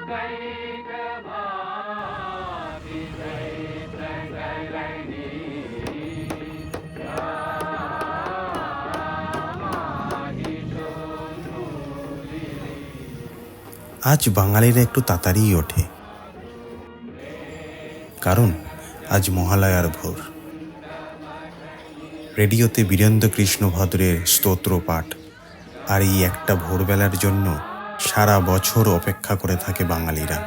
আজ বাঙালিরা একটু তাড়াতাড়িই ওঠে, কারণ আজ মহালয়ার ভোর। রেডিওতে বীরেন্দ্র কৃষ্ণ ভদ্রের স্তোত্র পাঠ, আর এই একটা ভোরবেলার জন্য সারা বছর অপেক্ষা করে থাকে বাঙালিরা।